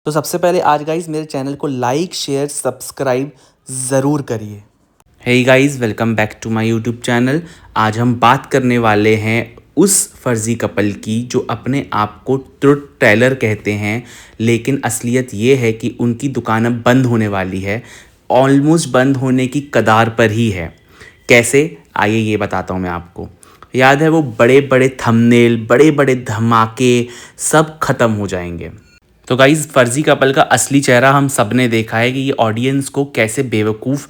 तो सबसे पहले आज गाइज मेरे चैनल को लाइक शेयर सब्सक्राइब ज़रूर करिए। Hey guys, welcome back to my YouTube channel. आज हम बात करने वाले हैं उस फर्जी कपल की जो अपने आप को ट्रुथ टेलर कहते हैं, लेकिन असलियत ये है कि उनकी दुकान अब बंद होने वाली है, ऑलमोस्ट बंद होने की कगार पर ही है। कैसे, आइए ये बताता हूँ मैं आपको। याद है वो बड़े बड़े थंबनेल, बड़े बड़े धमाके सब खत्म हो जाएंगे। तो गाइज़, फर्जी कपल का असली चेहरा हम सब ने देखा है कि ये ऑडियंस को कैसे बेवकूफ़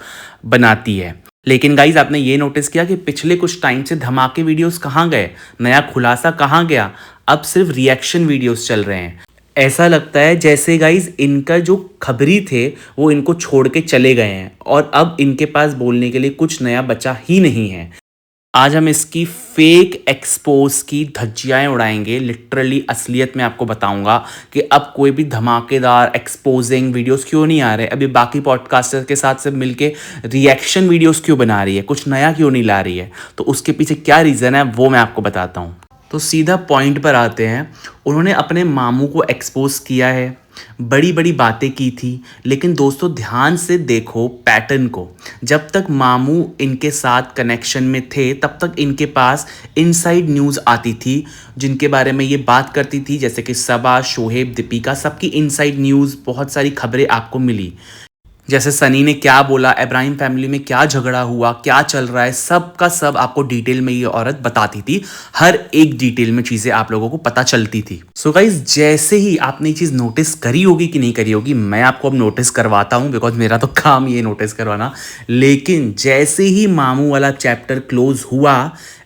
बनाती है। लेकिन गाइज़, आपने ये नोटिस किया कि पिछले कुछ टाइम से धमाके वीडियोस कहाँ गए, नया खुलासा कहाँ गया? अब सिर्फ रिएक्शन वीडियोस चल रहे हैं। ऐसा लगता है जैसे गाइज़ इनका जो खबरी थे वो इनको छोड़ के चले गए हैं और अब इनके पास बोलने के लिए कुछ नया बचा ही नहीं है। आज हम इसकी फेक एक्सपोज की धज्जियाँ उड़ाएंगे। लिटरली असलियत में आपको बताऊंगा कि अब कोई भी धमाकेदार एक्सपोजिंग वीडियोस क्यों नहीं आ रहे। अभी बाकी पॉडकास्टर के साथ सब मिलके रिएक्शन वीडियोस क्यों बना रही है, कुछ नया क्यों नहीं ला रही है। तो उसके पीछे क्या रीज़न है वो मैं आपको बताता हूँ। तो सीधा पॉइंट पर आते हैं। उन्होंने अपने मामू को एक्सपोज किया है, बड़ी बड़ी बातें की थी, लेकिन दोस्तों ध्यान से देखो पैटर्न को। जब तक मामू इनके साथ कनेक्शन में थे तब तक इनके पास इनसाइड न्यूज़ आती थी जिनके बारे में ये बात करती थी, जैसे कि सबा, शोहेब, दीपिका, सबकी इनसाइड न्यूज़, बहुत सारी खबरें आपको मिली। जैसे सनी ने क्या बोला, इब्राहिम फैमिली में क्या झगड़ा हुआ, क्या चल रहा है, सब का सब आपको डिटेल में ये औरत बताती थी। हर एक डिटेल में चीज़ें आप लोगों को पता चलती थी। सो गाइज, जैसे ही आपने ये चीज़ नोटिस करी होगी कि नहीं करी होगी, मैं आपको अब नोटिस करवाता हूँ, बिकॉज मेरा तो काम ये नोटिस करवाना। लेकिन जैसे ही मामू वाला चैप्टर क्लोज हुआ,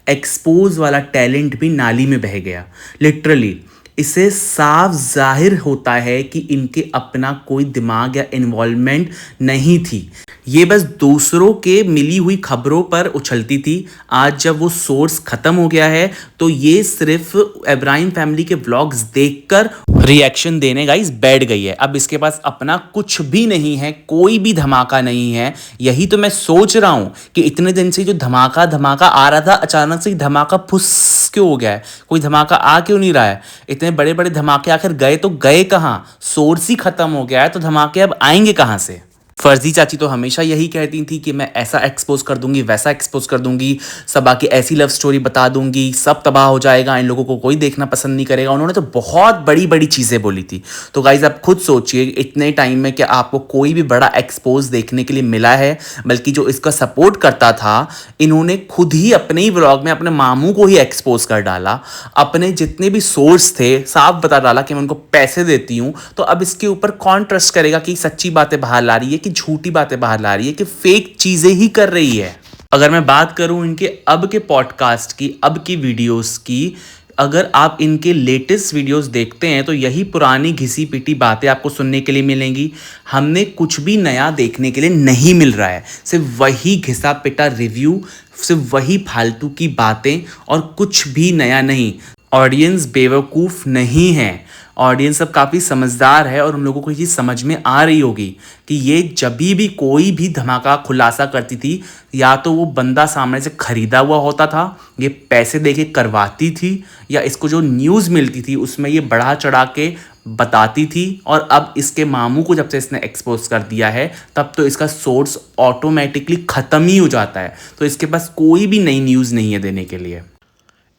एक्सपोज वाला टैलेंट भी नाली में बह गया। लिटरली इससे साफ जाहिर होता है कि इनके अपना कोई दिमाग या इन्वॉल्वमेंट नहीं थी। ये बस दूसरों के मिली हुई खबरों पर उछलती थी। आज जब वो सोर्स खत्म हो गया है तो ये सिर्फ इब्राहिम फैमिली के व्लॉग्स देखकर रिएक्शन देने गाइस बैठ गई है। अब इसके पास अपना कुछ भी नहीं है, कोई भी धमाका नहीं है। यही तो मैं सोच रहा हूँ कि इतने दिन से जो धमाका धमाका आ रहा था, अचानक से धमाका फुस क्यों हो गया है, कोई धमाका आ क्यों नहीं रहा है। इतने बड़े बड़े धमाके आखिर गए तो गए कहाँ? सोर्स ही खत्म हो गया है तो धमाके अब आएंगे कहाँ से? फर्जी चाची तो हमेशा यही कहती थी कि मैं ऐसा एक्सपोज कर दूंगी, वैसा एक्सपोज कर दूंगी, सबा की ऐसी लव स्टोरी बता दूंगी, सब तबाह हो जाएगा, इन लोगों को कोई देखना पसंद नहीं करेगा। उन्होंने तो बहुत बड़ी बड़ी चीज़ें बोली थी। तो गाइज, आप खुद सोचिए इतने टाइम में क्या आपको कोई भी बड़ा एक्सपोज देखने के लिए मिला है? बल्कि जो इसका सपोर्ट करता था, इन्होंने खुद ही अपने ही व्लॉग में अपने मामू को ही एक्सपोज कर डाला। अपने जितने भी सोर्स थे साफ बता डाला कि मैं उनको पैसे देती हूँ। तो अब इसके ऊपर कौन ट्रस्ट करेगा कि सच्ची बातें बाहर ला रही है कि झूठी बातें बाहर ला रही है कि फेक चीजें ही कर रही है। अगर मैं बात करूं इनके अब के पॉडकास्ट की, अब की वीडियोस की, अगर आप इनके लेटेस्ट वीडियोस देखते हैं तो यही पुरानी घिसी पिटी बातें आपको सुनने के लिए मिलेंगी। हमने कुछ भी नया देखने के लिए नहीं मिल रहा है, सिर्फ वही घिसा पिटा रिव्यू, सिर्फ वही फालतू की बातें और कुछ भी नया नहीं। ऑडियंस बेवकूफ़ नहीं है, ऑडियंस अब काफ़ी समझदार है और उन लोगों को ये चीज़ समझ में आ रही होगी कि ये जब भी कोई भी धमाका खुलासा करती थी, या तो वो बंदा सामने से खरीदा हुआ होता था, ये पैसे देके करवाती थी, या इसको जो न्यूज़ मिलती थी उसमें ये बढ़ा चढ़ा के बताती थी। और अब इसके मामू को जब से इसने एक्सपोज कर दिया है तब तो इसका सोर्स ऑटोमेटिकली ख़त्म ही हो जाता है। तो इसके पास कोई भी नई न्यूज़ नहीं है देने के लिए।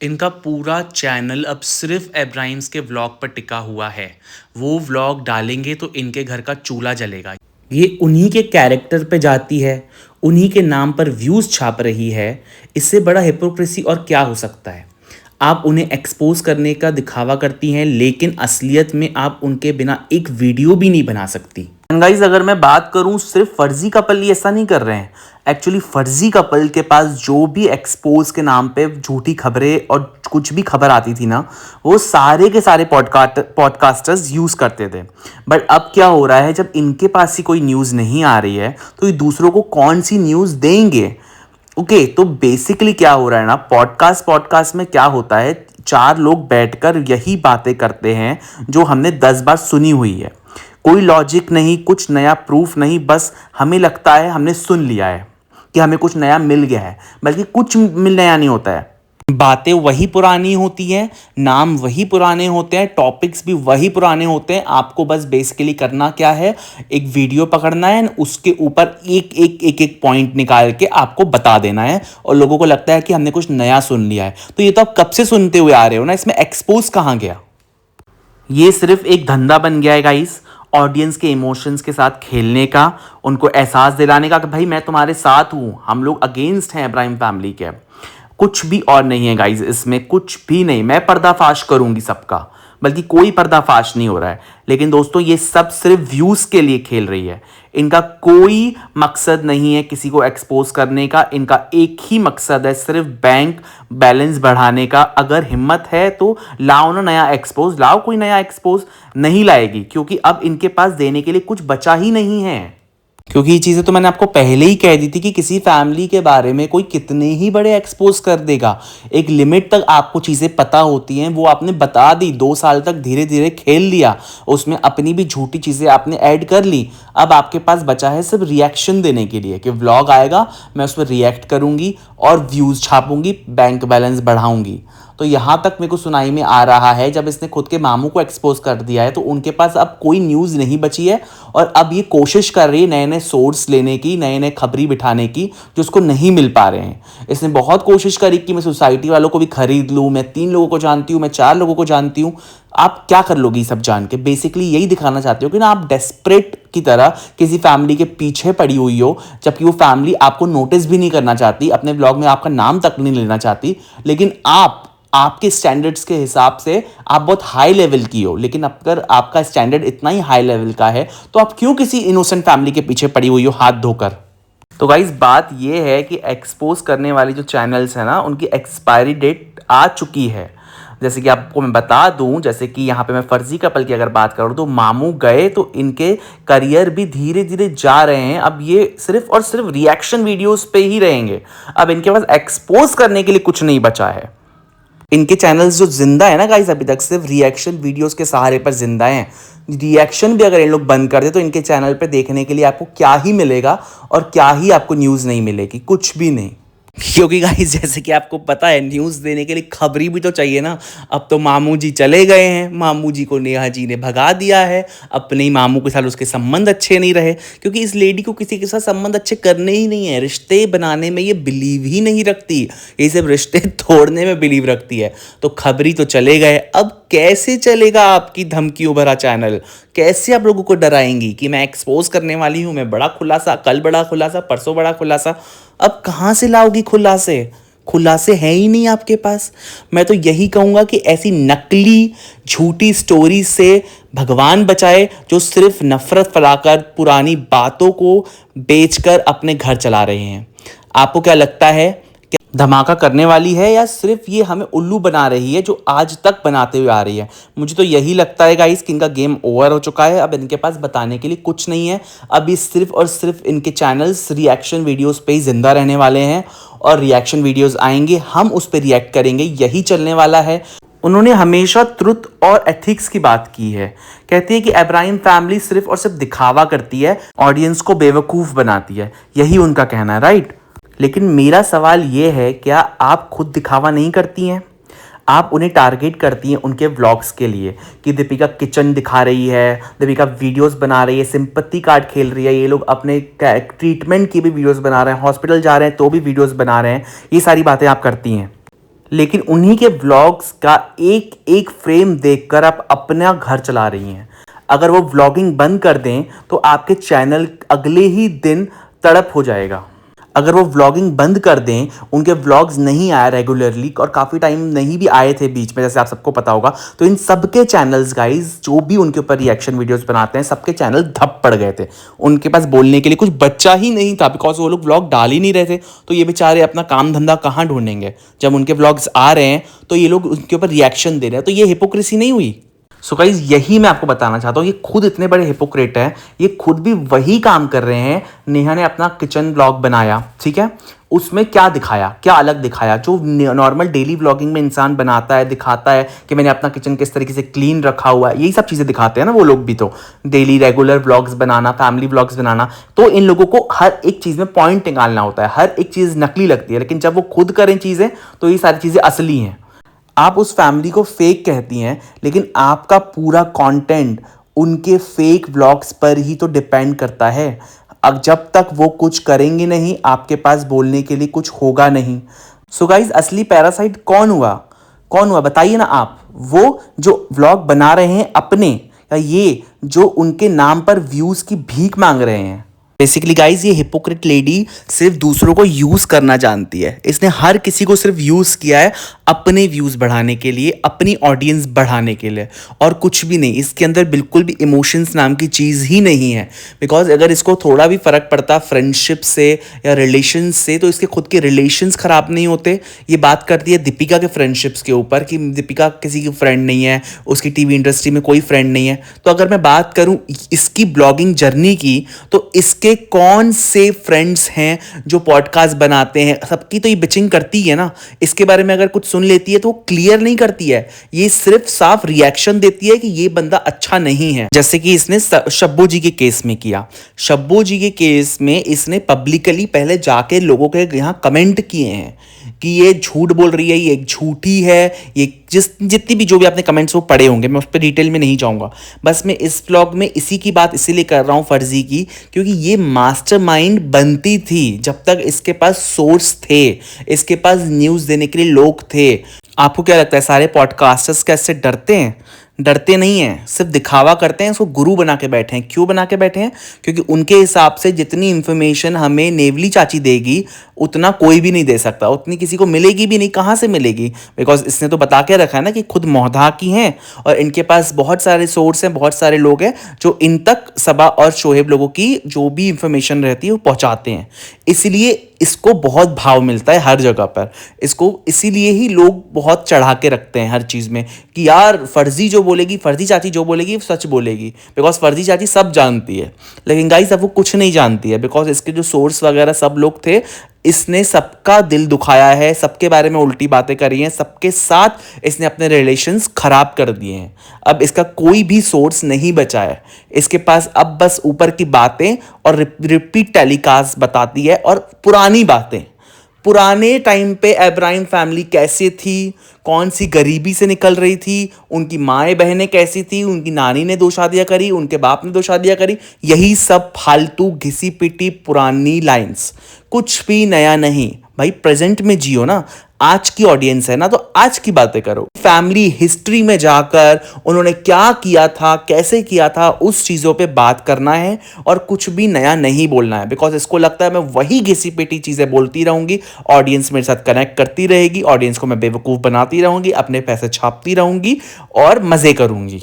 इनका पूरा चैनल अब सिर्फ इब्राहिम्स के व्लॉग पर टिका हुआ है। वो व्लॉग डालेंगे तो इनके घर का चूल्हा जलेगा। ये उन्हीं के कैरेक्टर पे जाती है, उन्हीं के नाम पर व्यूज़ छाप रही है। इससे बड़ा हिपोक्रेसी और क्या हो सकता है? आप उन्हें एक्सपोज करने का दिखावा करती हैं, लेकिन असलियत में आप उनके बिना एक वीडियो भी नहीं बना सकती। गाइस, अगर मैं बात करूं, सिर्फ फर्जी कपल ही ऐसा नहीं कर रहे हैं। एक्चुअली फर्जी कपल के पास जो भी एक्सपोज के नाम पे झूठी खबरें और कुछ भी खबर आती थी ना, वो सारे के सारे पॉडकास्टर्स यूज़ करते थे। बट अब क्या हो रहा है, जब इनके पास ही कोई न्यूज़ नहीं आ रही है तो ये दूसरों को कौन सी न्यूज़ देंगे? ओके, तो बेसिकली क्या हो रहा है ना, पॉडकास्ट में क्या होता है, चार लोग बैठकर यही बातें करते हैं जो हमने 10 बार सुनी हुई है। कोई लॉजिक नहीं, कुछ नया प्रूफ नहीं, बस हमें लगता है हमने सुन लिया है कि हमें कुछ नया मिल गया है, बल्कि कुछ नया नहीं होता है। बातें वही पुरानी होती हैं, नाम वही पुराने होते हैं, टॉपिक्स भी वही पुराने होते हैं। आपको बस बेसिकली करना क्या है, एक वीडियो पकड़ना है, उसके ऊपर एक पॉइंट निकाल के आपको बता देना है और लोगों को लगता है कि हमने कुछ नया सुन लिया है। तो ये तो आप कब से सुनते हुए आ रहे हो ना, इसमें एक्सपोज कहाँ गया। ये सिर्फ एक धंधा बन गया है गाइस, ऑडियंस के इमोशंस के साथ खेलने का, उनको एहसास दिलाने का कि भाई मैं तुम्हारे साथ हूं, हम लोग अगेंस्ट हैं इब्राहिम फैमिली के। कुछ भी और नहीं है गाइज, इसमें कुछ भी नहीं। मैं पर्दाफाश करूंगी सबका, बल्कि कोई पर्दाफाश नहीं हो रहा है। लेकिन दोस्तों ये सब सिर्फ व्यूज के लिए खेल रही है। इनका कोई मकसद नहीं है किसी को एक्सपोज करने का, इनका एक ही मकसद है, सिर्फ बैंक बैलेंस बढ़ाने का। अगर हिम्मत है तो लाओ ना नया एक्सपोज, लाओ कोई नया एक्सपोज। नहीं लाएगी, क्योंकि अब इनके पास देने के लिए कुछ बचा ही नहीं है। क्योंकि ये चीज़ें तो मैंने आपको पहले ही कह दी थी कि किसी फैमिली के बारे में कोई कितने ही बड़े एक्सपोज कर देगा। एक लिमिट तक आपको चीज़ें पता होती हैं, वो आपने बता दी। 2 साल तक धीरे धीरे खेल लिया, उसमें अपनी भी झूठी चीज़ें आपने ऐड कर ली। अब आपके पास बचा है सिर्फ रिएक्शन देने के लिए कि व्लॉग आएगा, मैं उस पर रिएक्ट करूँगी और व्यूज़ छापूंगी, बैंक बैलेंस बढ़ाऊंगी। तो यहाँ तक मेरे को सुनाई में आ रहा है, जब इसने खुद के मामू को एक्सपोज कर दिया है तो उनके पास अब कोई न्यूज़ नहीं बची है। और अब ये कोशिश कर रही है नए नए सोर्स लेने की, नए नए खबरी बिठाने की, जो उसको नहीं मिल पा रहे हैं। इसने बहुत कोशिश करी कि मैं सोसाइटी वालों को भी खरीद लूँ, मैं 3 लोगों को जानती हूँ, मैं 4 लोगों को जानती हूँ। आप क्या कर लोगी सब जान के? बेसिकली यही दिखाना चाहते हो कि ना आप डेस्परेट की तरह किसी फैमिली के पीछे पड़ी हुई हो, जबकि वो फैमिली आपको नोटिस भी नहीं करना चाहती, अपने ब्लॉग में आपका नाम तक नहीं लेना चाहती। लेकिन आपके स्टैंडर्ड्स के हिसाब से आप बहुत हाई लेवल की हो। लेकिन अगर आपका स्टैंडर्ड इतना ही हाई लेवल का है तो आप क्यों किसी इनोसेंट फैमिली के पीछे पड़ी हुई हो हाथ धोकर? तो गाइस बात ये है कि एक्सपोज करने वाली जो चैनल्स हैं ना, उनकी एक्सपायरी डेट आ चुकी है। जैसे कि आपको मैं बता दूं, जैसे कि यहाँ पे मैं फर्जी कपल की अगर बात करूँ तो मामू गए तो इनके करियर भी धीरे धीरे जा रहे हैं। अब ये सिर्फ और सिर्फ रिएक्शन वीडियोस पे ही रहेंगे। अब इनके पास एक्सपोज करने के लिए कुछ नहीं बचा है। इनके चैनल्स जो जिंदा है ना गाइस, अभी तक सिर्फ रिएक्शन वीडियोस के सहारे पर जिंदा हैं। रिएक्शन भी अगर इन लोग बंद कर दे तो इनके चैनल पे देखने के लिए आपको क्या ही मिलेगा और क्या ही आपको न्यूज़ नहीं मिलेगी, कुछ भी नहीं। क्योंकि गाइस जैसे कि आपको पता है, न्यूज़ देने के लिए खबरी भी तो चाहिए ना। अब तो मामू जी चले गए हैं, मामू जी को नेहा जी ने भगा दिया है, अपने ही मामू के साथ उसके संबंध अच्छे नहीं रहे, क्योंकि इस लेडी को किसी के साथ संबंध अच्छे करने ही नहीं है। रिश्ते बनाने में ये बिलीव ही नहीं रखती, ये सिर्फ रिश्ते तोड़ने में बिलीव रखती है। तो खबरी तो चले गए, अब कैसे चलेगा आपकी धमकियों भरा चैनल? कैसे आप लोगों को डराएंगी कि मैं एक्सपोज करने वाली हूँ, मैं बड़ा खुलासा, कल बड़ा खुलासा, परसों बड़ा खुलासा? अब कहाँ से लाओगी खुलासे? खुलासे हैं ही नहीं आपके पास। मैं तो यही कहूँगा कि ऐसी नकली झूठी स्टोरी से भगवान बचाए, जो सिर्फ नफरत फैलाकर पुरानी बातों को बेचकर अपने घर चला रहे हैं। आपको क्या लगता है, धमाका करने वाली है या सिर्फ ये हमें उल्लू बना रही है, जो आज तक बनाते हुए आ रही है? मुझे तो यही लगता है गाइस कि इनका गेम ओवर हो चुका है। अब इनके पास बताने के लिए कुछ नहीं है। अब ये सिर्फ और सिर्फ इनके चैनल्स रिएक्शन वीडियोस पे ही जिंदा रहने वाले हैं, और रिएक्शन वीडियोस आएंगे, हम उस पर रिएक्ट करेंगे, यही चलने वाला है। उन्होंने हमेशा ट्रुथ और एथिक्स की बात की है। कहती है कि इब्राहिम फैमिली सिर्फ और सिर्फ दिखावा करती है, ऑडियंस को बेवकूफ़ बनाती है, यही उनका कहना है, राइट? लेकिन मेरा सवाल ये है, क्या आप खुद दिखावा नहीं करती हैं? आप उन्हें टारगेट करती हैं उनके व्लॉग्स के लिए कि दीपिका किचन दिखा रही है, दीपिका वीडियोस बना रही है, सिंपत्ति कार्ड खेल रही है, ये लोग अपने ट्रीटमेंट की भी वीडियोस बना रहे हैं, हॉस्पिटल जा रहे हैं तो भी वीडियोस बना रहे हैं, ये सारी बातें आप करती हैं। लेकिन उन्हीं के व्लॉग्स का एक एक फ्रेम देखकर आप अपना घर चला रही हैं। अगर वो व्लॉगिंग बंद कर दें तो आपके चैनल अगले ही दिन तड़प हो जाएगा। अगर वो व्लॉगिंग बंद कर दें, उनके व्लॉग्स नहीं आए रेगुलरली और काफ़ी टाइम नहीं भी आए थे बीच में, जैसे आप सबको पता होगा, तो इन सबके चैनल्स गाइज जो भी उनके ऊपर रिएक्शन वीडियोस बनाते हैं, सबके चैनल धप पड़ गए थे। उनके पास बोलने के लिए कुछ बच्चा ही नहीं था, बिकॉज वो लोग व्लॉग डाल ही नहीं रहे थे। तो ये बेचारे अपना काम धंधा कहाँ ढूंढेंगे? जब उनके व्लॉग्स आ रहे हैं तो ये लोग उनके ऊपर रिएक्शन दे रहे हैं, तो ये हिपोक्रेसी नहीं हुई? सो गाइस यही मैं आपको बताना चाहता हूँ, ये खुद इतने बड़े हिपोक्रेट हैं, ये खुद भी वही काम कर रहे हैं। नेहा ने अपना किचन ब्लॉग बनाया, ठीक है, उसमें क्या दिखाया, क्या अलग दिखाया जो नॉर्मल डेली व्लॉगिंग में इंसान बनाता है, दिखाता है कि मैंने अपना किचन किस तरीके से क्लीन रखा हुआ है, यही सब चीज़ें दिखाते हैं ना वो लोग भी। तो डेली रेगुलर व्लॉग्स बनाना, फैमिली व्लॉग्स बनाना, तो इन लोगों को हर एक चीज़ में पॉइंट निकालना होता है, हर एक चीज़ नकली लगती है, लेकिन जब वो खुद करें चीज़ें तो ये सारी चीज़ें असली हैं। आप उस फैमिली को फेक कहती हैं, लेकिन आपका पूरा कंटेंट उनके फेक व्लॉग्स पर ही तो डिपेंड करता है। अब जब तक वो कुछ करेंगे नहीं, आपके पास बोलने के लिए कुछ होगा नहीं। सो गाइज असली पैरासाइट कौन हुआ, कौन हुआ बताइए ना आप? वो जो व्लॉग बना रहे हैं अपने, या ये जो उनके नाम पर व्यूज की भीख मांग रहे हैं? बेसिकली गाइज ये हिपोक्रेट लेडी सिर्फ दूसरों को यूज करना जानती है। इसने हर किसी को सिर्फ यूज किया है अपने व्यूज बढ़ाने के लिए, अपनी ऑडियंस बढ़ाने के लिए, और कुछ भी नहीं। इसके अंदर बिल्कुल भी इमोशंस नाम की चीज़ ही नहीं है। बिकॉज अगर इसको थोड़ा भी फर्क पड़ता फ्रेंडशिप से या रिलेशन से, तो इसके खुद के रिलेशंस खराब नहीं होते। ये बात करती है दीपिका के फ्रेंडशिप्स के ऊपर कि दीपिका किसी की फ्रेंड नहीं है, उसकी टीवी इंडस्ट्री में कोई फ्रेंड नहीं है। तो अगर मैं बात करूं इसकी ब्लॉगिंग जर्नी की, तो इसके कौन से फ्रेंड्स हैं जो पॉडकास्ट बनाते हैं? सबकी तो ये बिचिंग करती है ना। इसके बारे में अगर कुछ सुन लेती है तो वो क्लियर नहीं करती है, ये सिर्फ साफ रिएक्शन देती है कि ये बंदा अच्छा नहीं है। जैसे कि इसने शब्बू जी के केस में किया। शब्बू जी के केस में इसने पब्लिकली पहले जाके लोगों के यहाँ कमेंट किए हैं कि ये झूठ बोल रही है, ये एक झूठी है, ये जितनी भी जो भी आपने कमेंट्स वो पढ़े होंगे, मैं उस पर डिटेल में नहीं जाऊंगा। बस मैं इस व्लॉग में इसी की बात इसीलिए कर रहा हूँ फर्जी की, क्योंकि ये मास्टरमाइंड बनती थी जब तक इसके पास सोर्स थे, इसके पास न्यूज़ देने के लिए लोग थे। आपको क्या लगता है सारे पॉडकास्टर्स कैसे डरते हैं? डरते नहीं हैं, सिर्फ दिखावा करते हैं, इसको गुरु बना के बैठे हैं। क्यों बना के बैठे हैं? क्योंकि उनके हिसाब से जितनी इंफॉर्मेशन हमें नेवली चाची देगी उतना कोई भी नहीं दे सकता, उतनी किसी को मिलेगी भी नहीं। कहाँ से मिलेगी? बिकॉज इसने तो बता के रखा है ना कि खुद मोहधा की हैं और इनके पास बहुत सारे सोर्स हैं, बहुत सारे लोग हैं जो इन तक सबा और शोहेब लोगों की जो भी इंफॉर्मेशन रहती है वो पहुंचाते हैं। इसलिए इसको बहुत भाव मिलता है हर जगह पर। इसको इसीलिए ही लोग बहुत चढ़ा के रखते हैं हर चीज़ में कि यार फर्जी जो बोलेगी, फर्जी चाची जो बोलेगी सच बोलेगी, बिकॉज फर्जी चाची सब जानती है। लेकिन गाइस अब वो कुछ नहीं जानती है, बिकॉज इसके जो सोर्स वगैरह सब लोग थे, इसने सबका दिल दुखाया है, सबके बारे में उल्टी बातें करी हैं, सबके साथ इसने अपने रिलेशंस खराब कर दिए हैं। अब इसका कोई भी सोर्स नहीं बचा है इसके पास। अब बस ऊपर की बातें और रिपीट टेलीकास्ट बताती है, और पुरानी बातें, पुराने टाइम पे इब्राहिम फैमिली कैसे थी, कौन सी गरीबी से निकल रही थी, उनकी माएँ बहनें कैसी थी, उनकी नानी ने 2 शादियाँ करी, उनके बाप ने 2 शादियाँ करी, यही सब फालतू घिसी पिटी पुरानी लाइंस, कुछ भी नया नहीं। भाई प्रेजेंट में जियो ना, आज की ऑडियंस है ना, तो आज की बातें करो। फैमिली हिस्ट्री में जाकर उन्होंने क्या किया था, कैसे किया था, उस चीज़ों पे बात करना है और कुछ भी नया नहीं बोलना है। बिकॉज इसको लगता है मैं वही घिसी पिटी चीज़ें बोलती रहूँगी, ऑडियंस मेरे साथ कनेक्ट करती रहेगी, ऑडियंस को मैं बेवकूफ़ बनाती रहूँगी, अपने पैसे छापती रहूँगी और मज़े करूँगी।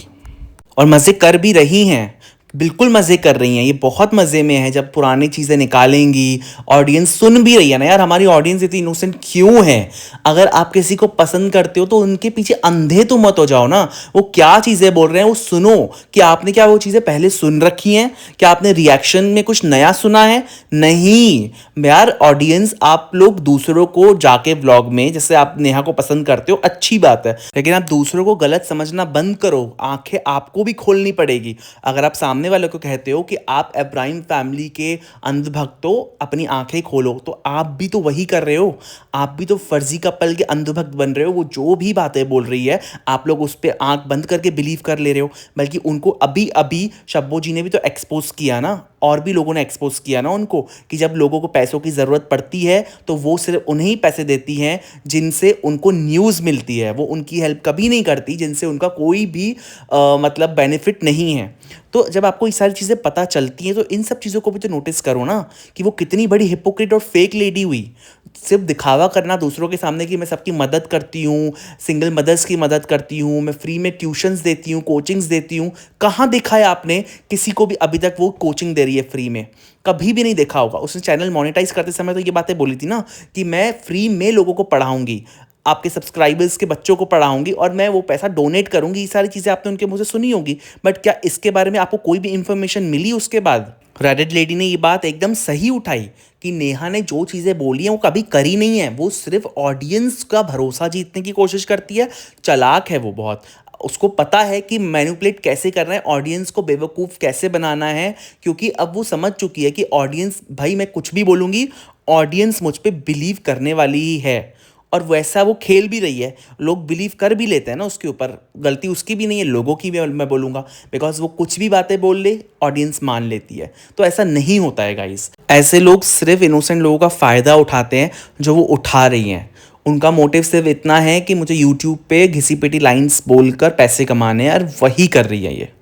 और मज़े कर भी रही हैं, बिल्कुल मज़े कर रही हैं, ये बहुत मज़े में है। जब पुरानी चीज़ें निकालेंगी, ऑडियंस सुन भी रही है ना यार, हमारी ऑडियंस इतनी इनोसेंट क्यों है? अगर आप किसी को पसंद करते हो तो उनके पीछे अंधे तो मत हो जाओ ना। वो क्या चीज़ें बोल रहे हैं वो सुनो, कि आपने क्या वो चीज़ें पहले सुन रखी हैं, क्या आपने रिएक्शन में कुछ नया सुना है? नहीं यार, ऑडियंस आप लोग दूसरों को जाके व्लॉग में, जैसे आप नेहा को पसंद करते हो अच्छी बात है, लेकिन आप दूसरों को गलत समझना बंद करो। आंखें आपको भी खोलनी पड़ेगी। अगर आप सामने वाले को कहते हो कि आप इब्राहिम फैमिली के अंधभक्त हो, अपनी आंखें खोलो, तो आप भी तो वही कर रहे हो। आप भी तो फर्जी कपल के अंधभक्त बन रहे हो। वो जो भी बातें बोल रही है आप लोग उस पर आंख बंद करके बिलीव कर ले रहे हो। बल्कि उनको अभी अभी शब्बो जी ने भी तो एक्सपोज किया ना, और भी लोगों ने एक्सपोज किया ना उनको, कि जब लोगों को पैसों की ज़रूरत पड़ती है तो वो सिर्फ उन्हें ही पैसे देती हैं जिनसे उनको न्यूज़ मिलती है। वो उनकी हेल्प कभी नहीं करती जिनसे उनका कोई भी मतलब बेनिफिट नहीं है। तो जब आपको ये सारी चीज़ें पता चलती हैं तो इन सब चीज़ों को भी तो नोटिस करो ना, कि वो कितनी बड़ी हिपोक्रेट और फेक लेडी हुई। सिर्फ दिखावा करना दूसरों के सामने कि मैं सबकी मदद करती हूँ, सिंगल मदर्स की मदद करती हूँ, मैं फ्री में ट्यूशन्स देती हूँ, कोचिंग्स देती हूँ। कहाँ देखा है आपने किसी को भी अभी तक वो कोचिंग दे रही है फ्री में? कभी भी नहीं देखा होगा। उसने चैनल मोनेटाइज करते समय तो ये बातें बोली थी ना कि मैं फ्री में लोगों को पढ़ाऊंगी। आपके सब्सक्राइबर्स के बच्चों को पढ़ाऊंगी और मैं वो पैसा डोनेट करूंगी। ये सारी चीज़ें आपने उनके मुंह से सुनी होगी, बट क्या इसके बारे में आपको कोई भी इंफॉर्मेशन मिली उसके बाद? रेडिट लेडी ने ये बात एकदम सही उठाई कि नेहा ने जो चीज़ें बोली हैं वो कभी करी नहीं है, वो सिर्फ ऑडियंस का भरोसा जीतने की कोशिश करती है। चालाक है वो बहुत, उसको पता है कि मैनिपुलेट कैसे करना है, ऑडियंस को बेवकूफ़ कैसे बनाना है, क्योंकि अब वो समझ चुकी है कि ऑडियंस, भाई मैं कुछ भी बोलूँगी ऑडियंस मुझ पे बिलीव करने वाली ही है। और वैसा वो खेल भी रही है, लोग बिलीव कर भी लेते हैं ना उसके ऊपर। गलती उसकी भी नहीं है, लोगों की भी मैं बोलूँगा, बिकॉज वो कुछ भी बातें बोल ले ऑडियंस मान लेती है। तो ऐसा नहीं होता है गाइस, ऐसे लोग सिर्फ इनोसेंट लोगों का फ़ायदा उठाते हैं जो वो उठा रही हैं। उनका मोटिव सिर्फ इतना है कि मुझे यूट्यूब पे घिसी पिटी लाइन्स बोलकर पैसे कमाने हैं, और वही कर रही है ये।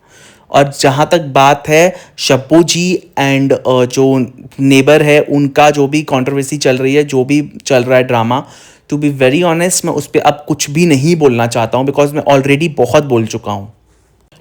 और जहाँ तक बात है शब्बू जी एंड जो नेबर है उनका, जो भी कंट्रोवर्सी चल रही है, जो भी चल रहा है drama, to be very honest मैं उस पर अब कुछ भी नहीं बोलना चाहता हूँ, बिकॉज मैं ऑलरेडी बहुत बोल चुका हूँ।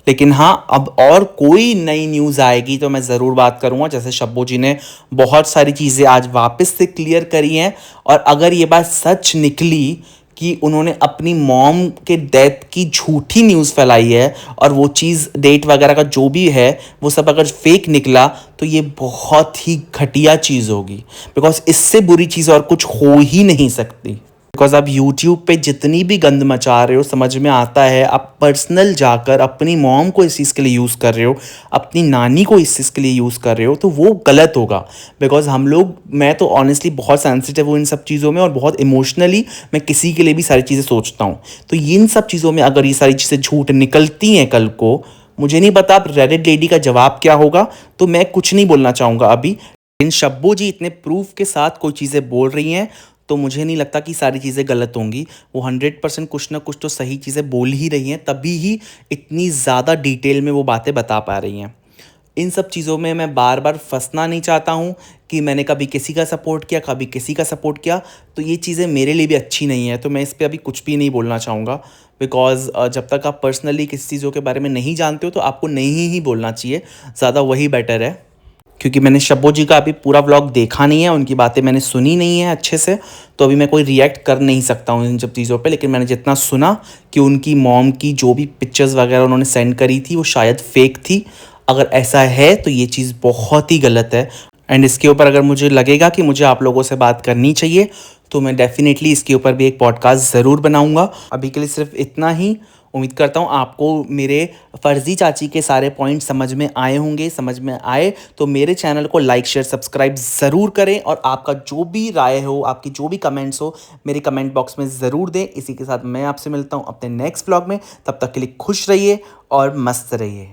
लेकिन हाँ, अब और कोई नई न्यूज़ आएगी तो मैं ज़रूर बात करूँगा। जैसे शब्बू जी ने बहुत सारी चीज़ें आज वापस से क्लियर करी हैं, और अगर ये बात सच निकली कि उन्होंने अपनी मॉम के डेथ की झूठी न्यूज़ फैलाई है, और वो चीज़ डेट वगैरह का जो भी है वो सब अगर फेक निकला, तो ये बहुत ही घटिया चीज़ होगी। बिकॉज इससे बुरी चीज़ और कुछ हो ही नहीं सकती। बिकॉज आप यूट्यूब पे जितनी भी गंद मचा रहे हो, समझ में आता है आप पर्सनल जाकर अपनी मॉम को इस चीज़ के लिए यूज़ कर रहे हो, अपनी नानी को इस चीज़ के लिए यूज़ कर रहे हो, तो वो गलत होगा। बिकॉज हम लोग, मैं तो ऑनेस्टली बहुत सेंसिटिव हूँ इन सब चीज़ों में, और बहुत इमोशनली मैं किसी के लिए भी सारी चीज़ें सोचता हूँ। तो इन सब चीज़ों में अगर ये सारी चीज़ें झूठ निकलती हैं कल को, मुझे नहीं पता अब रेडिट लेडी का जवाब क्या होगा, तो मैं कुछ नहीं बोलना चाहूँगा अभी। इन शब्बू जी इतने प्रूफ के साथ कोई चीज़ें बोल रही हैं, तो मुझे नहीं लगता कि सारी चीज़ें गलत होंगी। वो 100% कुछ ना कुछ तो सही चीज़ें बोल ही रही हैं, तभी ही इतनी ज़्यादा डिटेल में वो बातें बता पा रही हैं। इन सब चीज़ों में मैं बार बार फंसना नहीं चाहता हूँ कि मैंने कभी किसी का सपोर्ट किया, कभी किसी का सपोर्ट किया, तो ये चीज़ें मेरे लिए भी अच्छी नहीं है। तो मैं इस पर अभी कुछ भी नहीं बोलना चाहूँगा, बिकॉज जब तक आप पर्सनली किसी चीज़ों के बारे में नहीं जानते हो तो आपको नहीं ही बोलना चाहिए, ज़्यादा वही बेटर है। क्योंकि मैंने शब्बू जी का अभी पूरा व्लॉग देखा नहीं है, उनकी बातें मैंने सुनी नहीं है अच्छे से, तो अभी मैं कोई रिएक्ट कर नहीं सकता हूँ इन सब चीज़ों पे। लेकिन मैंने जितना सुना कि उनकी मॉम की जो भी पिक्चर्स वगैरह उन्होंने सेंड करी थी वो शायद फेक थी। अगर ऐसा है तो ये चीज़ बहुत ही गलत है, एंड इसके ऊपर अगर मुझे लगेगा कि मुझे आप लोगों से बात करनी चाहिए, तो मैं डेफिनेटली इसके ऊपर भी एक पॉडकास्ट ज़रूर बनाऊँगा। अभी के लिए सिर्फ इतना ही। उम्मीद करता हूँ आपको मेरे फर्जी चाची के सारे पॉइंट समझ में आए होंगे। समझ में आए तो मेरे चैनल को लाइक शेयर सब्सक्राइब ज़रूर करें, और आपका जो भी राय हो, आपकी जो भी कमेंट्स हो, मेरे कमेंट बॉक्स में ज़रूर दें। इसी के साथ मैं आपसे मिलता हूँ अपने नेक्स्ट व्लॉग में। तब तक के लिए खुश रहिए और मस्त रहिए।